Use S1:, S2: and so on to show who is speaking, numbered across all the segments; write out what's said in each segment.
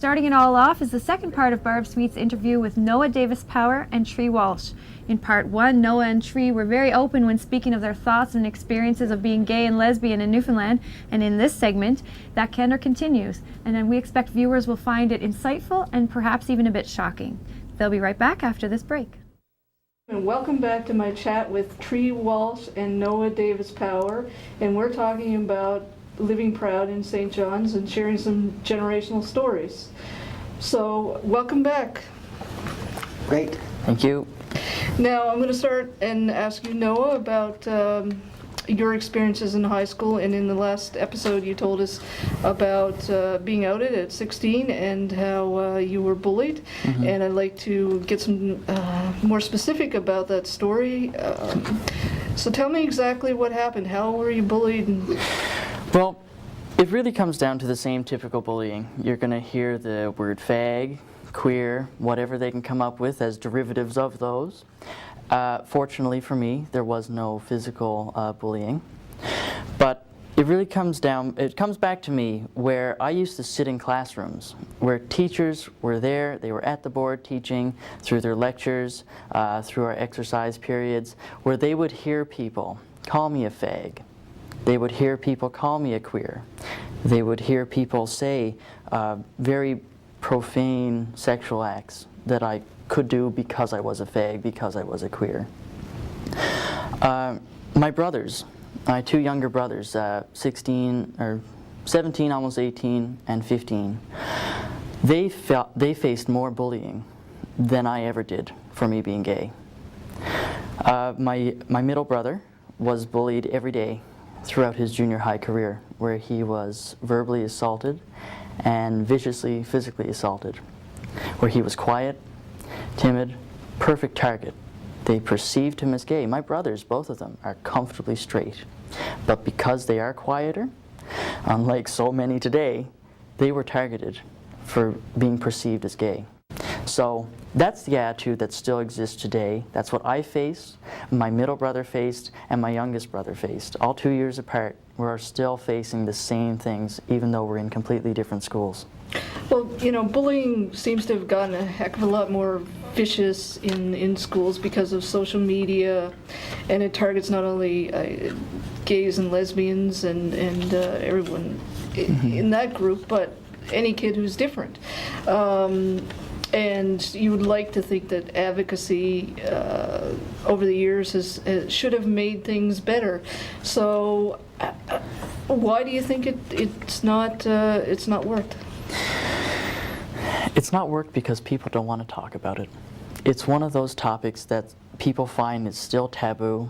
S1: Starting it all off is the second part of Barb Sweet's interview with Noah Davis-Power and Tree Walsh. In part one, Noah and Tree were very open when speaking of their thoughts and experiences of being gay and lesbian in Newfoundland, and in this segment, that candor continues, and then we expect viewers will find it insightful and perhaps even a bit shocking. They'll be right back after this break.
S2: And welcome back to my chat with Tree Walsh and Noah Davis-Power, and we're talking about living proud in St. John's and sharing some generational stories. So, welcome back.
S3: Great.
S4: Thank you.
S2: Now, I'm going to start and ask you, Noah, about your experiences in high school, and in the last episode you told us about being outed at 16 and how you were bullied, and I'd like to get some more specific about that story. So tell me exactly what happened. How were you bullied?
S4: Well, it really comes down to the same typical bullying. You're going to hear the word fag, queer, whatever they can come up with as derivatives of those. Fortunately for me, there was no physical bullying. But it really comes back to me where I used to sit in classrooms where teachers were there, they were at the board teaching through their lectures, through our exercise periods, where they would hear people call me a fag. They would hear people call me a queer. They would hear people say very profane sexual acts that I could do because I was a fag, because I was a queer. My brothers, my two younger brothers, 16 or 17, almost 18, and 15, they faced more bullying than I ever did for me being gay. My middle brother was bullied every day throughout his junior high career, where he was verbally assaulted and viciously physically assaulted, where he was quiet, timid, perfect target. They perceived him as gay. My brothers, both of them, are comfortably straight, but because they are quieter, unlike so many today, they were targeted for being perceived as gay. So that's the attitude that still exists today. That's what I faced, my middle brother faced, and my youngest brother faced. All 2 years apart, we're still facing the same things, even though we're in completely different schools.
S2: Well, you know, bullying seems to have gotten a heck of a lot more vicious in schools because of social media, and it targets not only gays and lesbians and everyone in that group, but any kid who's different. And you would like to think that advocacy over the years should have made things better. So, why do you think it's not worked?
S4: It's not worked because people don't want to talk about it. It's one of those topics that people find is still taboo,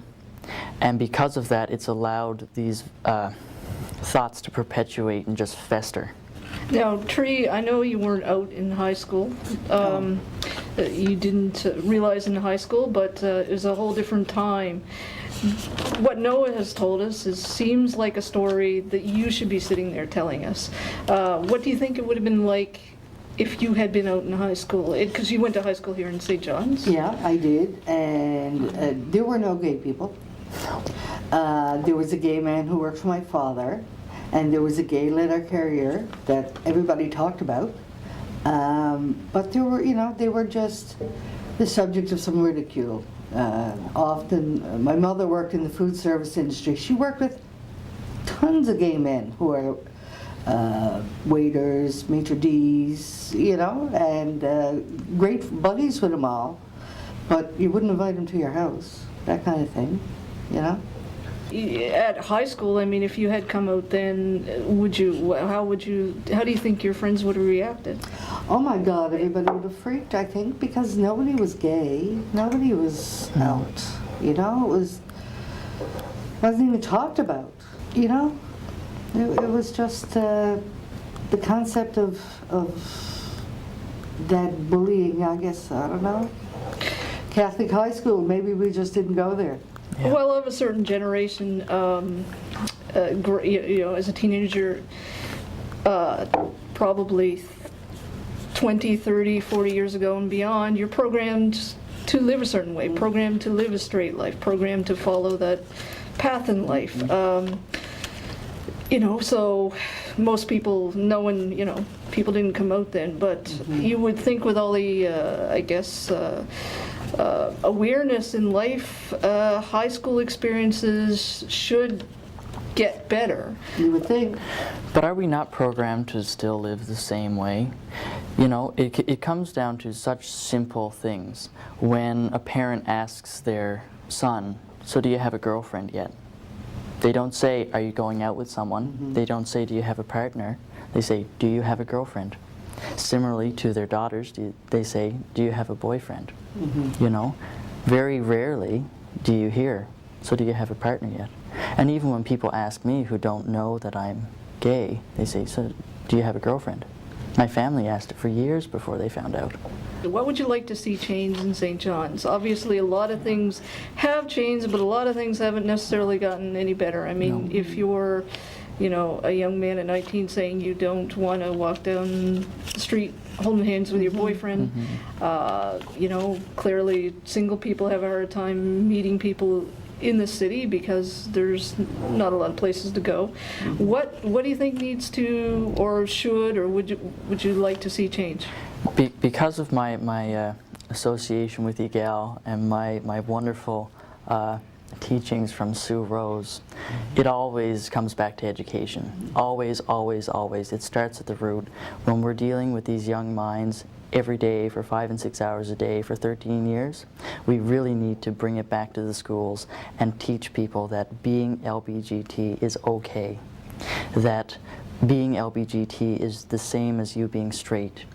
S4: and because of that, it's allowed these thoughts to perpetuate and just fester.
S2: Now, Tree, I know you weren't out in high school. You didn't realize in high school, but it was a whole different time. What Noah has told us seems like a story that you should be sitting there telling us. What do you think it would have been like if you had been out in high school? Because you went to high school here in St. John's.
S3: Yeah, I did, and there were no gay people. There was a gay man who worked for my father, and there was a gay letter carrier that everybody talked about. But there were, they were just the subject of some ridicule. Often, my mother worked in the food service industry. She worked with tons of gay men who are waiters, maitre d's, and great buddies with them all. But you wouldn't invite them to your house, that kind of thing,
S2: At high school, I mean, if you had come out then, how do you think your friends would have reacted?
S3: Oh my God, everybody would have freaked, I think, because nobody was gay, nobody was out, it wasn't even talked about, It was just the concept of that bullying, I guess, I don't know. Catholic high school, maybe we just didn't go there.
S4: Yeah.
S2: Well, of a certain generation, as a teenager, probably 20, 30, 40 years ago and beyond, you're programmed to live a certain way, programmed to live a straight life, programmed to follow that path in life. So most people, people didn't come out then, but you would think with all the, I guess, awareness in life, high school experiences should get better.
S3: You would think.
S4: But are we not programmed to still live the same way? You know, it comes down to such simple things. When a parent asks their son, so do you have a girlfriend yet? They don't say, are you going out with someone? They don't say, do you have a partner? They say, do you have a girlfriend? Similarly to their daughters, they say, do you have a boyfriend? You know, very rarely do you hear, so do you have a partner yet? And even when people ask me who don't know that I'm gay, they say, so do you have a girlfriend? My family asked it for years before they found out.
S2: What would you like to see change in St. John's? Obviously, a lot of things have changed, but a lot of things haven't necessarily gotten any better. I mean, if you're, you know, a young man at 19 saying you don't want to walk down the street holding hands with your boyfriend, you know, clearly single people have a hard time meeting people in the city because there's not a lot of places to go. What do you think needs to, or should, or would you like to see change?
S4: Because of my association with EGAL and my wonderful teachings from Sue Rose, it always comes back to education. Always, always, always. It starts at the root. When we're dealing with these young minds every day for 5 and 6 hours a day for 13 years, we really need to bring it back to the schools and teach people that being LGBT is okay. That being LGBT is the same as you being straight.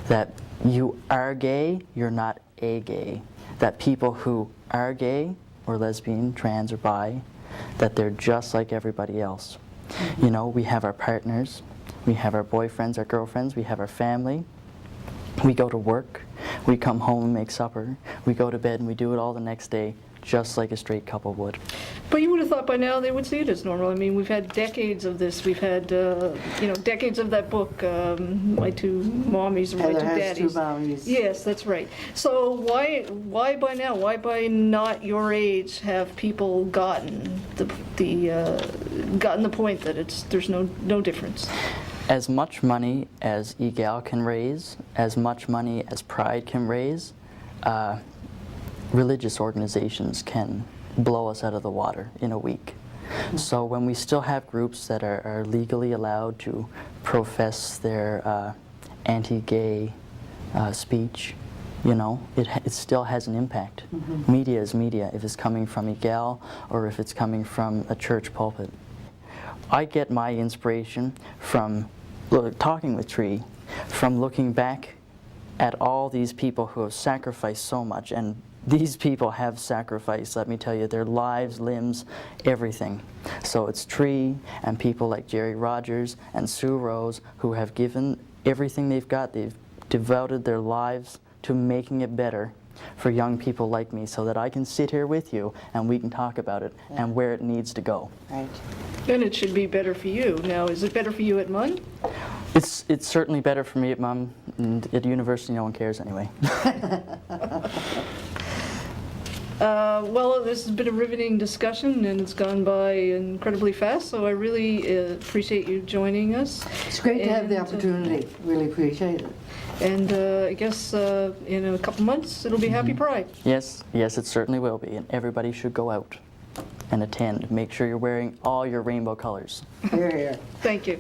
S4: That you are gay, you're not a gay. That people who are gay or lesbian, trans, or bi, that they're just like everybody else. You know, we have our partners, we have our boyfriends, our girlfriends, we have our family. We go to work, we come home and make supper, we go to bed and we do it all the next day, just like a straight couple would.
S2: But you would have thought by now they would see it as normal. I mean, we've had decades of this. We've had, you know, decades of that book, My Two Mommies or My Two Daddies.
S3: Two mommies.
S2: Yes, that's right. So why by now? Why by not your age have people gotten the point that there's no difference?
S4: As much money as EGAL can raise, as much money as Pride can raise, religious organizations can blow us out of the water in a week. So when we still have groups that are legally allowed to profess their anti-gay speech, you know, it still has an impact. Media is media, if it's coming from EGAL or if it's coming from a church pulpit. I get my inspiration from talking with Tree, from looking back at all these people who have sacrificed so much, and these people have sacrificed, let me tell you, their lives, limbs, everything. So it's Tree and people like Jerry Rogers and Sue Rose who have given everything they've got. They've devoted their lives to making it better for young people like me so that I can sit here with you and we can talk about it and where it needs to go.
S3: Right.
S2: Then it should be better for you. Now, is it better for you at MUN?
S4: It's certainly better for me at MUN, and at university no one cares anyway.
S2: Well, this has been a riveting discussion, and it's gone by incredibly fast, so I really appreciate you joining us.
S3: It's great to have the opportunity. Really appreciate it.
S2: And I guess in a couple months, it'll be Happy Pride.
S4: Yes, it certainly will be, and everybody should go out and attend. Make sure you're wearing all your rainbow colors.
S3: Here, here.
S2: Thank you.